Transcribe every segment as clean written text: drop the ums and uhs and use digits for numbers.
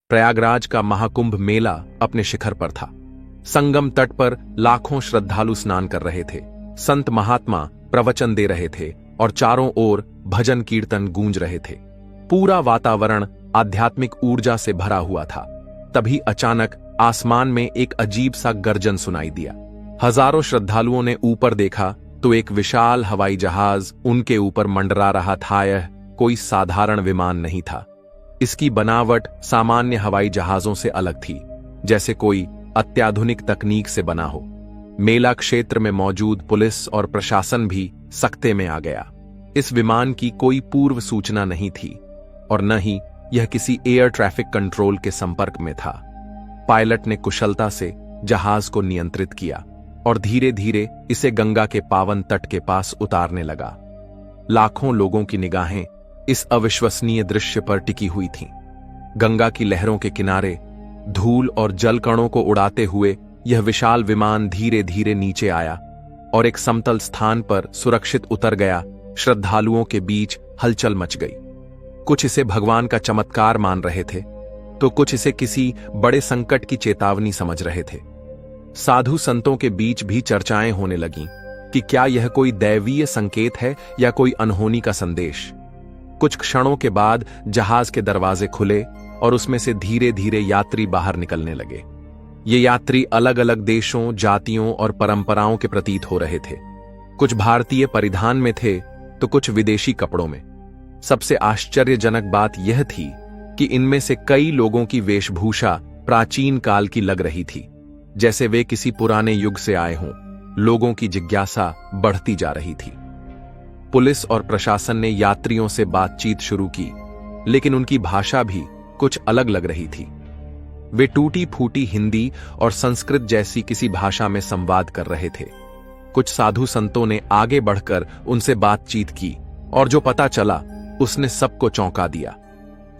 प्रयागराज का महाकुंभ मेला अपने शिखर पर था। संगम तट पर लाखों श्रद्धालु स्नान कर रहे थे, संत महात्मा प्रवचन दे रहे थे और चारों ओर भजन कीर्तन गूंज रहे थे। पूरा वातावरण आध्यात्मिक ऊर्जा से भरा हुआ था। तभी अचानक आसमान में एक अजीब सा गर्जन सुनाई दिया। हजारों श्रद्धालुओं ने ऊपर देखा तो एक विशाल हवाई जहाज उनके ऊपर मंडरा रहा था। यह कोई साधारण विमान नहीं था। इसकी बनावट सामान्य हवाई जहाजों से अलग थी, जैसे कोई अत्याधुनिक तकनीक से बना हो। मेला क्षेत्र में मौजूद पुलिस और प्रशासन भी सकते में आ गया। इस विमान की कोई पूर्व सूचना नहीं थी और न ही यह किसी एयर ट्रैफिक कंट्रोल के संपर्क में था। पायलट ने कुशलता से जहाज को नियंत्रित किया और धीरे धीरे इसे गंगा के पावन तट के पास उतारने लगा। लाखों लोगों की निगाहें इस अविश्वसनीय दृश्य पर टिकी हुई थीं। गंगा की लहरों के किनारे धूल और जल कणों को उड़ाते हुए यह विशाल विमान धीरे धीरे नीचे आया और एक समतल स्थान पर सुरक्षित उतर गया। श्रद्धालुओं के बीच हलचल मच गई। कुछ इसे भगवान का चमत्कार मान रहे थे तो कुछ इसे किसी बड़े संकट की चेतावनी समझ रहे थे। साधु संतों के बीच भी चर्चाएं होने लगीं कि क्या यह कोई दैवीय संकेत है या कोई अनहोनी का संदेश। कुछ क्षणों के बाद जहाज के दरवाजे खुले और उसमें से धीरे धीरे यात्री बाहर निकलने लगे। ये यात्री अलग अलग देशों, जातियों और परंपराओं के प्रतीत हो रहे थे। कुछ भारतीय परिधान में थे तो कुछ विदेशी कपड़ों में। सबसे आश्चर्यजनक बात यह थी कि इनमें से कई लोगों की वेशभूषा प्राचीन काल की लग रही थी, जैसे वे किसी पुराने युग से आए हों। लोगों की जिज्ञासा बढ़ती जा रही थी। पुलिस और प्रशासन ने यात्रियों से बातचीत शुरू की, लेकिन उनकी भाषा भी कुछ अलग लग रही थी। वे टूटी फूटी हिंदी और संस्कृत जैसी किसी भाषा में संवाद कर रहे थे। कुछ साधु संतों ने आगे बढ़कर उनसे बातचीत की और जो पता चला उसने सबको चौंका दिया।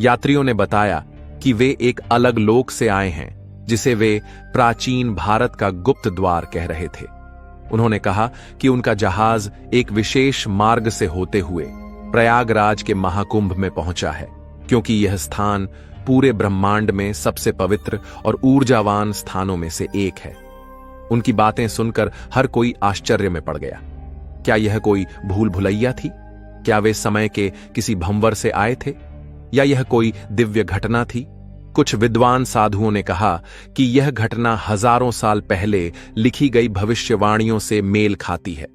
यात्रियों ने बताया कि वे एक अलग लोक से आए हैं, जिसे वे प्राचीन भारत का गुप्त द्वार कह रहे थे। उन्होंने कहा कि उनका जहाज एक विशेष मार्ग से होते हुए प्रयागराज के महाकुंभ में पहुंचा है, क्योंकि यह स्थान पूरे ब्रह्मांड में सबसे पवित्र और ऊर्जावान स्थानों में से एक है। उनकी बातें सुनकर हर कोई आश्चर्य में पड़ गया। क्या यह कोई भूल भुलैया थी? क्या वे समय के किसी भंवर से आए थे या यह कोई दिव्य घटना थी? कुछ विद्वान साधुओं ने कहा कि यह घटना हजारों साल पहले लिखी गई भविष्यवाणियों से मेल खाती है।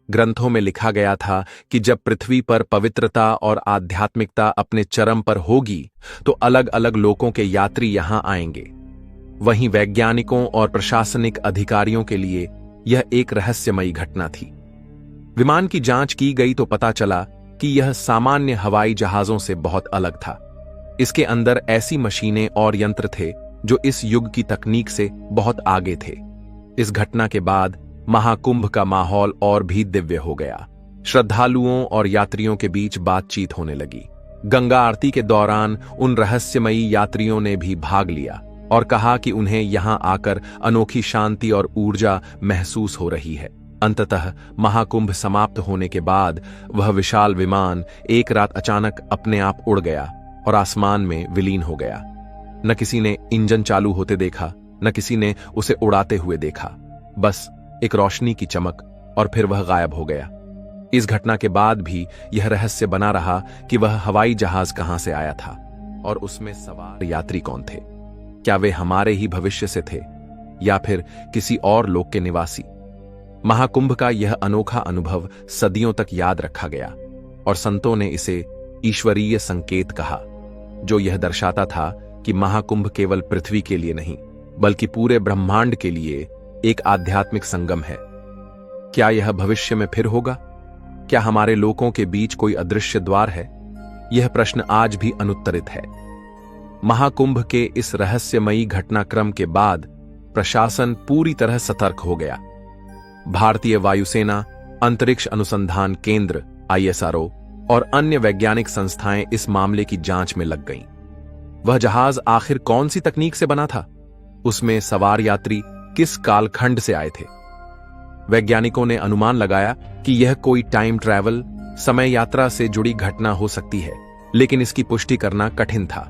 ग्रंथों में लिखा गया था कि जब पृथ्वी पर पवित्रता और आध्यात्मिकता अपने चरम पर होगी तो अलग अलग लोकों के यात्री यहां आएंगे। वहीं वैज्ञानिकों और प्रशासनिक अधिकारियों के लिए यह एक रहस्यमयी घटना थी। विमान की जांच की गई तो पता चला कि यह सामान्य हवाई जहाजों से बहुत अलग था। इसके अंदर ऐसी मशीनें और यंत्र थे जो इस युग की तकनीक से बहुत आगे थे। इस घटना के बाद महाकुंभ का माहौल और भी दिव्य हो गया। श्रद्धालुओं और यात्रियों के बीच बातचीत होने लगी। गंगा आरती के दौरान उन रहस्यमयी यात्रियों ने भी भाग लिया और कहा कि उन्हें यहां आकर अनोखी शांति और ऊर्जा महसूस हो रही है। अंततः महाकुंभ समाप्त होने के बाद वह विशाल विमान एक रात अचानक अपने आप उड़ गया और आसमान में विलीन हो गया। न किसी ने इंजन चालू होते देखा, न किसी ने उसे उड़ाते हुए देखा। बस एक रोशनी की चमक और फिर वह गायब हो गया। इस घटना के बाद भी यह रहस्य बना रहा कि वह हवाई जहाज कहां से आया था और उसमें सवार यात्री कौन थे। क्या वे हमारे ही भविष्य से थे या फिर किसी और लोक के निवासी? महाकुंभ का यह अनोखा अनुभव सदियों तक याद रखा गया और संतों ने इसे ईश्वरीय संकेत कहा, जो यह दर्शाता था कि महाकुंभ केवल पृथ्वी के लिए नहीं बल्कि पूरे ब्रह्मांड के लिए एक आध्यात्मिक संगम है। क्या यह भविष्य में फिर होगा? क्या हमारे लोकों के बीच कोई अदृश्य द्वार है? यह प्रश्न आज भी अनुत्तरित है। महाकुंभ के इस रहस्यमयी घटनाक्रम के बाद प्रशासन पूरी तरह सतर्क हो गया। भारतीय वायुसेना, अंतरिक्ष अनुसंधान केंद्र ISRO और अन्य वैज्ञानिक संस्थाएं इस मामले की जांच में लग गईं। वह जहाज आखिर कौन सी तकनीक से बना था? उसमें सवार यात्री किस कालखंड से आए थे? वैज्ञानिकों ने अनुमान लगाया कि यह कोई टाइम ट्रैवल, समय यात्रा से जुड़ी घटना हो सकती है, लेकिन इसकी पुष्टि करना कठिन था।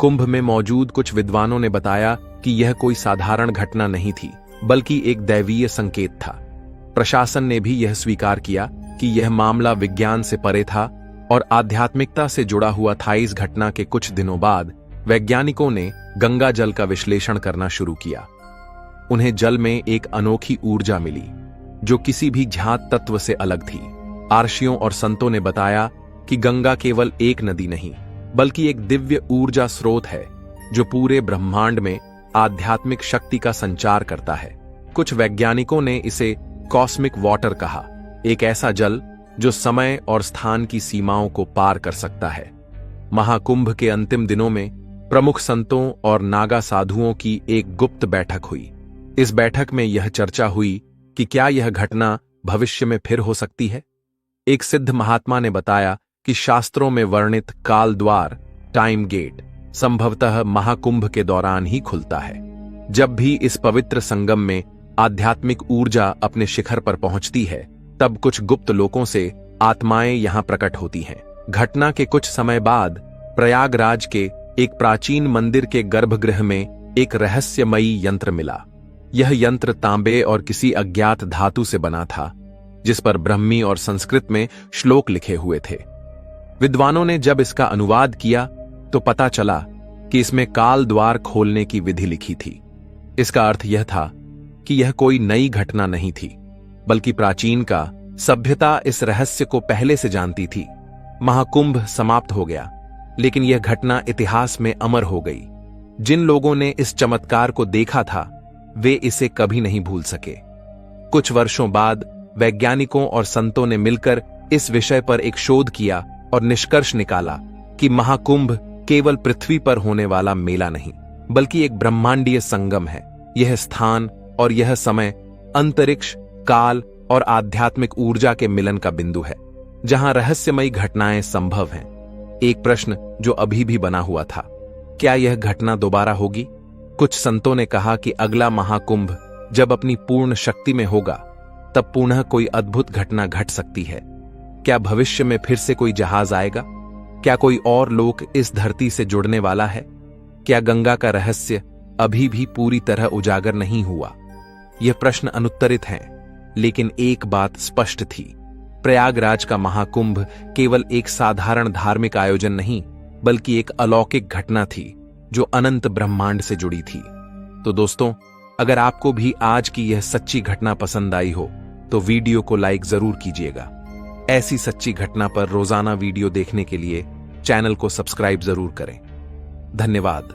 कुंभ में मौजूद कुछ विद्वानों ने बताया कि यह कोई साधारण घटना नहीं थी, बल्कि एक दैवीय संकेत था। प्रशासन ने भी यह स्वीकार किया कि यह मामला विज्ञान से परे था और आध्यात्मिकता से जुड़ा हुआ था। इस घटना के कुछ दिनों बाद वैज्ञानिकों ने गंगा जल का विश्लेषण करना शुरू किया। उन्हें जल में एक अनोखी ऊर्जा मिली जो किसी भी ज्ञात तत्व से अलग थी। आर्षियों और संतों ने बताया कि गंगा केवल एक नदी नहीं, बल्कि एक दिव्य ऊर्जा स्रोत है जो पूरे ब्रह्मांड में आध्यात्मिक शक्ति का संचार करता है। कुछ वैज्ञानिकों ने इसे कॉस्मिक वाटर कहा, एक ऐसा जल जो समय और स्थान की सीमाओं को पार कर सकता है। महाकुंभ के अंतिम दिनों में प्रमुख संतों और नागा साधुओं की एक गुप्त बैठक हुई। इस बैठक में यह चर्चा हुई कि क्या यह घटना भविष्य में फिर हो सकती है। एक सिद्ध महात्मा ने बताया कि शास्त्रों में वर्णित काल द्वार, टाइम गेट, संभवतः महाकुंभ के दौरान ही खुलता है। जब भी इस पवित्र संगम में आध्यात्मिक ऊर्जा अपने शिखर पर पहुंचती है, तब कुछ गुप्त लोकों से आत्माएं यहां प्रकट होती हैं। घटना के कुछ समय बाद प्रयागराज के एक प्राचीन मंदिर के गर्भगृह में एक रहस्यमयी यंत्र मिला। यह यंत्र तांबे और किसी अज्ञात धातु से बना था, जिस पर ब्रह्मी और संस्कृत में श्लोक लिखे हुए थे। विद्वानों ने जब इसका अनुवाद किया तो पता चला कि इसमें काल द्वार खोलने की विधि लिखी थी। इसका अर्थ यह था कि यह कोई नई घटना नहीं थी, बल्कि प्राचीन का सभ्यता इस रहस्य को पहले से जानती थी। महाकुंभ समाप्त हो गया, लेकिन यह घटना इतिहास में अमर हो गई। जिन लोगों ने इस चमत्कार को देखा था, वे इसे कभी नहीं भूल सके। कुछ वर्षों बाद वैज्ञानिकों और संतों ने मिलकर इस विषय पर एक शोध किया और निष्कर्ष निकाला कि महाकुंभ केवल पृथ्वी पर होने वाला मेला नहीं, बल्कि एक ब्रह्मांडीय संगम है। यह स्थान और यह समय अंतरिक्ष, काल और आध्यात्मिक ऊर्जा के मिलन का बिंदु है, जहां रहस्यमयी घटनाएं संभव हैं। एक प्रश्न जो अभी भी बना हुआ था, क्या यह घटना दोबारा होगी? कुछ संतों ने कहा कि अगला महाकुंभ जब अपनी पूर्ण शक्ति में होगा, तब पुनः कोई अद्भुत घटना घट सकती है। क्या भविष्य में फिर से कोई जहाज आएगा? क्या कोई और लोक इस धरती से जुड़ने वाला है? क्या गंगा का रहस्य अभी भी पूरी तरह उजागर नहीं हुआ? यह प्रश्न अनुत्तरित हैं, लेकिन एक बात स्पष्ट थी, प्रयागराज का महाकुंभ केवल एक साधारण धार्मिक आयोजन नहीं, बल्कि एक अलौकिक घटना थी जो अनंत ब्रह्मांड से जुड़ी थी। तो दोस्तों, अगर आपको भी आज की यह सच्ची घटना पसंद आई हो, तो वीडियो को लाइक जरूर कीजिएगा। ऐसी सच्ची घटना पर रोजाना वीडियो देखने के लिए चैनल को सब्सक्राइब जरूर करें। धन्यवाद।